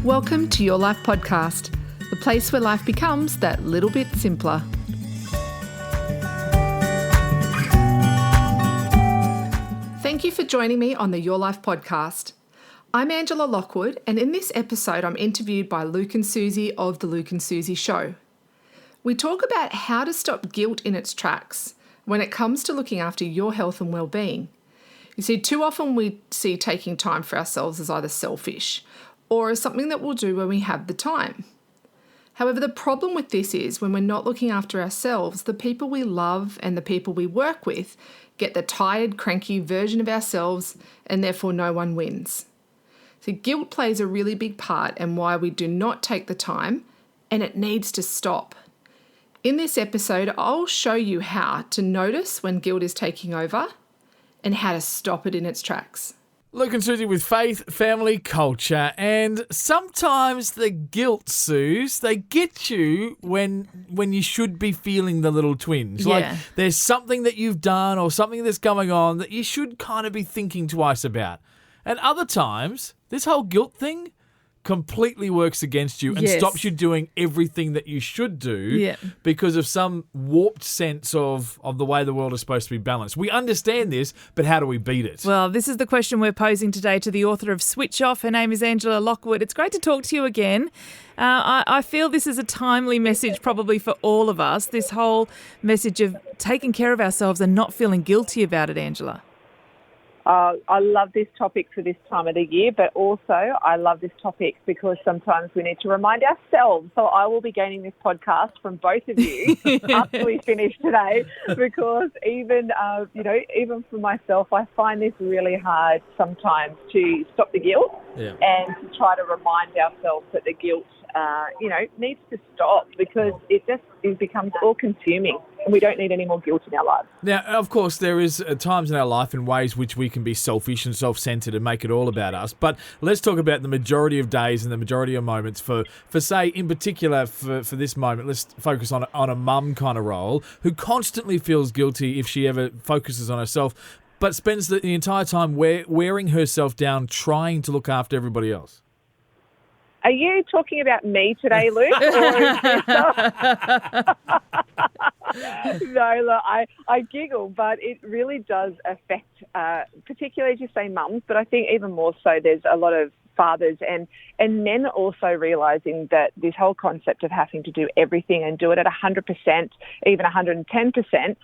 Welcome to Your Life Podcast, the place where life becomes that little bit simpler. Thank you for joining me on the Your Life Podcast. I'm Angela Lockwood, and in this episode I'm interviewed by Luke and Susie of The Luke and Susie Show. We talk about how to stop guilt in its tracks when it comes to looking after your health and well-being. You see, too often we see taking time for ourselves as either selfish or as something that we'll do when we have the time. However, the problem with this is when we're not looking after ourselves, the people we love and the people we work with get the tired, cranky version of ourselves, and therefore no one wins. So guilt plays a really big part in why we do not take the time, and it needs to stop. In this episode, I'll show you how to notice when guilt is taking over and how to stop it in its tracks. Luke and Susie with faith, family, culture, and sometimes the guilt, Suze, they get you when you should be feeling the little twinge. Yeah. Like there's something that you've done or something that's going on that you should kind of be thinking twice about. And other times, this whole guilt thing completely works against you and stops you doing everything that you should do because of some warped sense of the way the world is supposed to be balanced. We understand this, but how do we beat it? Well, this is the question we're posing today to the author of Switch Off. Her name is Angela Lockwood. It's great to talk to you again. I feel this is a timely message probably for all of us, this whole message of taking care of ourselves and not feeling guilty about it, Angela. I love this topic for this time of the year, but also I love this topic because sometimes we need to remind ourselves. So I will be gaining this podcast from both of you after we finish today, because even for myself, I find this really hard sometimes to stop the guilt and to try to remind ourselves that the guilt needs to stop, because it becomes all-consuming and we don't need any more guilt in our lives. Now, of course, there is times in our life in ways which we can be selfish and self-centered and make it all about us. But let's talk about the majority of days and the majority of moments for say, in particular, for this moment, let's focus on a mum kind of role who constantly feels guilty if she ever focuses on herself, but spends the entire time wearing herself down trying to look after everybody else. Are you talking about me today, Luke? No, look, I giggle, but it really does affect, particularly as you say, mums, but I think even more so there's a lot of fathers and men also realising that this whole concept of having to do everything and do it at 100%, even 110%,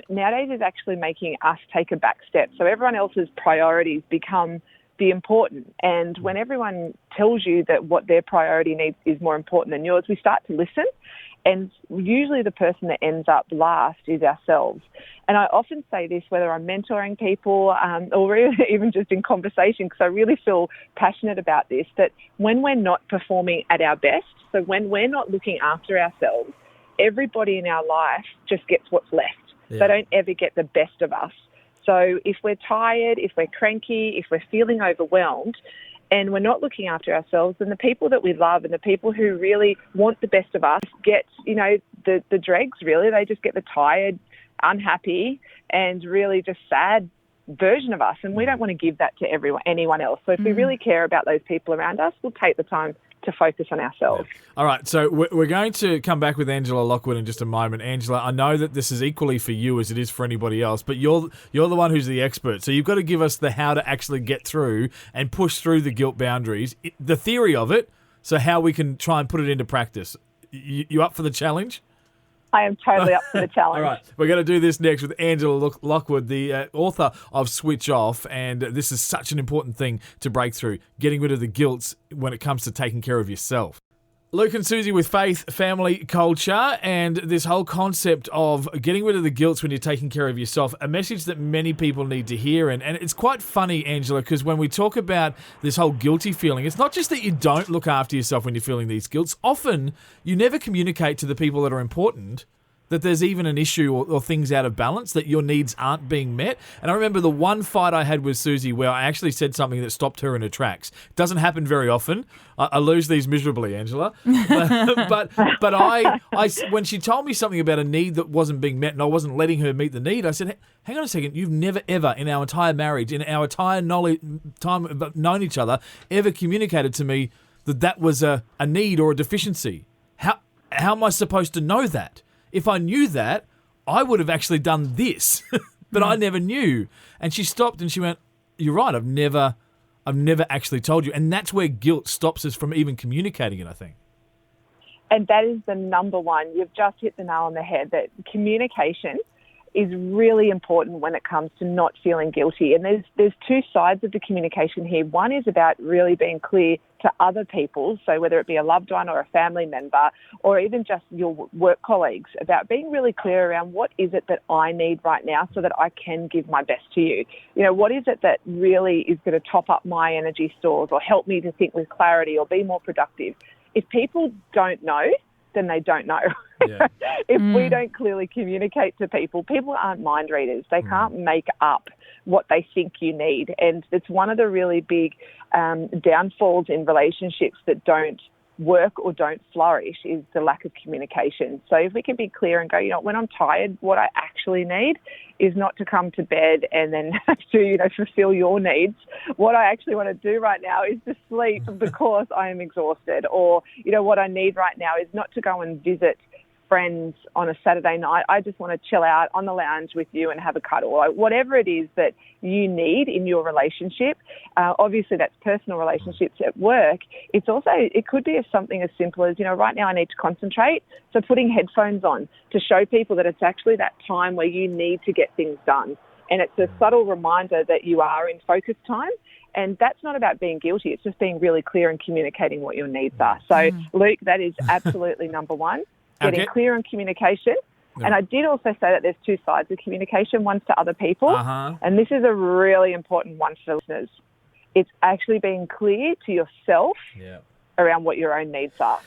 nowadays is actually making us take a back step. So everyone else's priorities become the important. And when everyone tells you that what their priority needs is more important than yours, we start to listen. And usually the person that ends up last is ourselves. And I often say this, whether I'm mentoring people or even just in conversation, because I really feel passionate about this, that when we're not performing at our best, so when we're not looking after ourselves, everybody in our life just gets what's left. Yeah. They don't ever get the best of us. So if we're tired, if we're cranky, if we're feeling overwhelmed and we're not looking after ourselves, then the people that we love and the people who really want the best of us get, the dregs really. They just get the tired, unhappy and really just sad version of us. And we don't want to give that to anyone else. So if we really care about those people around us, we'll take the time to focus on ourselves. Yeah. All right, so we're going to come back with Angela Lockwood in just a moment. Angela, I know that this is equally for you as it is for anybody else, but you're the one who's the expert. So you've got to give us the how to actually get through and push through the guilt boundaries, the theory of it, so how we can try and put it into practice. You up for the challenge? I am totally up for the challenge. All right, we're going to do this next with Angela Lockwood, the author of Switch Off, and this is such an important thing to break through, getting rid of the guilt when it comes to taking care of yourself. Luke and Susie with faith, family, culture, and this whole concept of getting rid of the guilt when you're taking care of yourself, a message that many people need to hear. And it's quite funny, Angela, because when we talk about this whole guilty feeling, it's not just that you don't look after yourself when you're feeling these guilts. Often, you never communicate to the people that are important that there's even an issue or things out of balance, that your needs aren't being met. And I remember the one fight I had with Susie where I actually said something that stopped her in her tracks. It doesn't happen very often. I lose these miserably, Angela. But I when she told me something about a need that wasn't being met and I wasn't letting her meet the need, I said, hang on a second, you've never ever in our entire marriage, in our entire time of known each other, ever communicated to me that was a need or a deficiency. How am I supposed to know that? If I knew that, I would have actually done this, but I never knew. And she stopped and she went, "You're right. I've never actually told you." And that's where guilt stops us from even communicating it, I think. And that is the number one. You've just hit the nail on the head, that communication is really important when it comes to not feeling guilty. And there's two sides of the communication here. One is about really being clear to other people, so whether it be a loved one or a family member or even just your work colleagues, about being really clear around what is it that I need right now so that I can give my best to you. You know, what is it that really is going to top up my energy stores or help me to think with clarity or be more productive? If people don't know, then they don't know. Yeah. If we don't clearly communicate to people, people aren't mind readers. They can't make up what they think you need. And it's one of the really big downfalls in relationships that don't work or don't flourish, is the lack of communication. So if we can be clear and go, you know, when I'm tired, what I actually need is not to come to bed and then have to, you know, fulfill your needs. What I actually want to do right now is to sleep because I am exhausted. Or, you know, what I need right now is not to go and visit friends on a Saturday night. I just want to chill out on the lounge with you and have a cuddle. Or whatever it is that you need in your relationship. Obviously, that's personal relationships. At work, it could be something as simple as, you know, right now I need to concentrate. So putting headphones on to show people that it's actually that time where you need to get things done. And it's a subtle reminder that you are in focus time. And that's not about being guilty. It's just being really clear and communicating what your needs are. So, Luke, that is absolutely number one. Getting clear on communication. Yeah. And I did also say that there's two sides of communication. One's to other people. And this is a really important one for listeners. It's actually being clear to yourself around what your own needs are.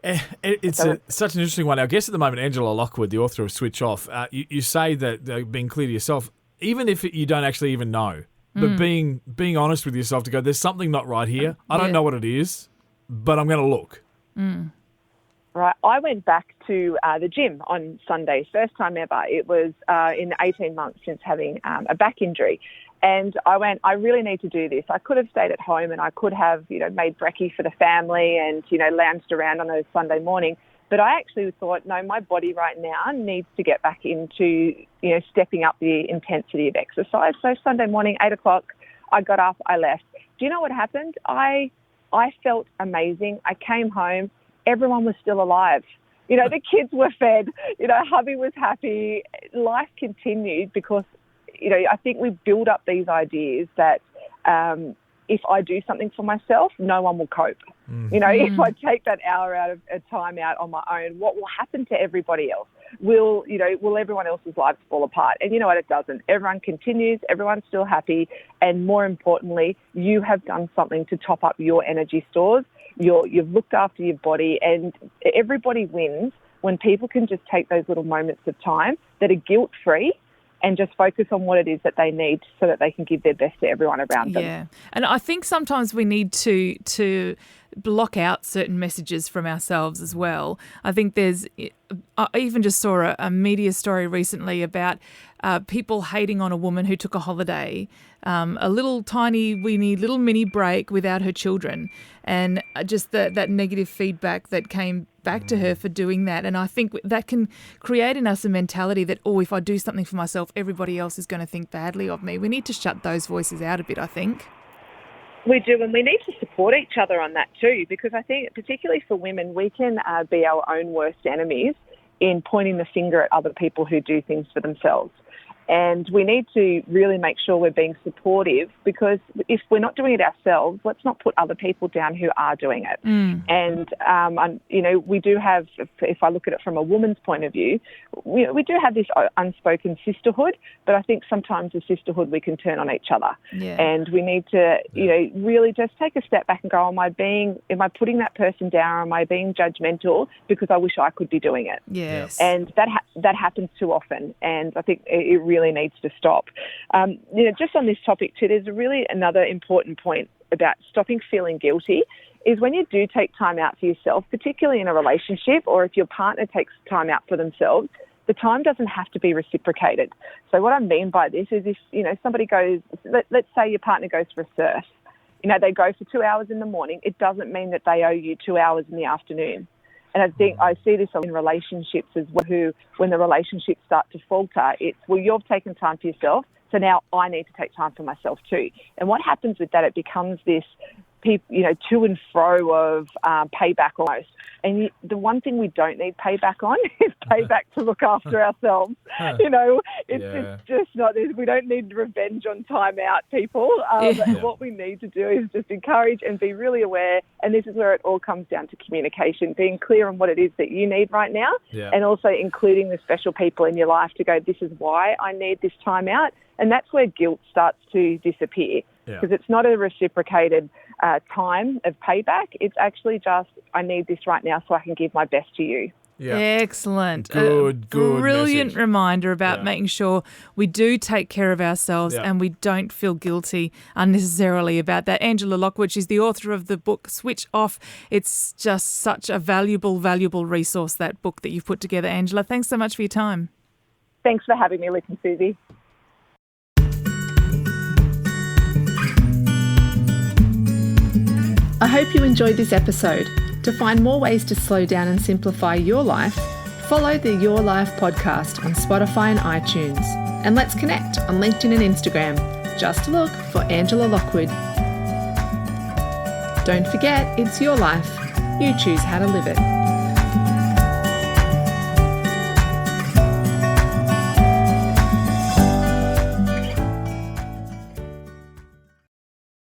It's such an interesting one. Our guest at the moment, Angela Lockwood, the author of Switch Off, you say that being clear to yourself, even if you don't actually even know, but being honest with yourself to go, there's something not right here. I don't know what it is, but I'm going to look. Right. I went back to the gym on Sunday, first time ever. It was in 18 months since having a back injury. And I went, I really need to do this. I could have stayed at home and I could have, you know, made brekkie for the family and, you know, lounged around on a Sunday morning. But I actually thought, no, my body right now needs to get back into, you know, stepping up the intensity of exercise. So Sunday morning, 8 o'clock, I got up, I left. Do you know what happened? I felt amazing. I came home. Everyone was still alive. You know, the kids were fed. You know, hubby was happy. Life continued because, you know, I think we build up these ideas that if I do something for myself, no one will cope. You know, if I take that hour out of a time out on my own, what will happen to everybody else? Will everyone else's lives fall apart? And you know what? It doesn't. Everyone continues. Everyone's still happy. And more importantly, you have done something to top up your energy stores. You've looked after your body, and everybody wins when people can just take those little moments of time that are guilt-free and just focus on what it is that they need so that they can give their best to everyone around them. Yeah. And I think sometimes we need to block out certain messages from ourselves as well. I think I even just saw a media story recently about people hating on a woman who took a holiday, a little tiny, weeny, little mini break without her children, and just that negative feedback that came back to her for doing that. And I think that can create in us a mentality that, oh, if I do something for myself, everybody else is going to think badly of me. We need to shut those voices out a bit, I think. We do, and we need to support each other on that too, because I think particularly for women, we can be our own worst enemies in pointing the finger at other people who do things for themselves. And we need to really make sure we're being supportive, because if we're not doing it ourselves, let's not put other people down who are doing it. And, you know, we do have, if I look at it from a woman's point of view, we do have this unspoken sisterhood, but I think sometimes the sisterhood we can turn on each other. Yeah. And we need to, you know, really just take a step back and go, am I putting that person down? Am I being judgmental because I wish I could be doing it? Yes. And that happens too often. And I think it really needs to stop. You know, just on this topic too, there's really another important point about stopping feeling guilty is when you do take time out for yourself, particularly in a relationship, or if your partner takes time out for themselves, the time doesn't have to be reciprocated. So what I mean by this is if, you know, somebody goes, let's say your partner goes for a surf, They go for 2 hours in the morning. It doesn't mean that they owe you 2 hours in the afternoon. And I think I see this in relationships as well, when the relationships start to falter, it's, well, you've taken time for yourself, so now I need to take time for myself too. And what happens with that, it becomes this to and fro of payback almost. And the one thing we don't need payback on is payback to look after ourselves. It's just not, we don't need revenge on time out, people. What we need to do is just encourage and be really aware. And this is where it all comes down to communication, being clear on what it is that you need right now, and also including the special people in your life to go, this is why I need this time out. And that's where guilt starts to disappear, because it's not a reciprocated time of payback. It's actually just, I need this right now so I can give my best to you. Yeah. Excellent. Good Brilliant message. Reminder about making sure we do take care of ourselves and we don't feel guilty unnecessarily about that. Angela Lockwood, she's the author of the book Switch Off. It's just such a valuable resource, that book that you've put together, Angela. Thanks so much for your time. Thanks for having me, Luke and Susie. I hope you enjoyed this episode. To find more ways to slow down and simplify your life, follow the Your Life podcast on Spotify and iTunes. And let's connect on LinkedIn and Instagram. Just look for Angela Lockwood. Don't forget, it's your life. You choose how to live it.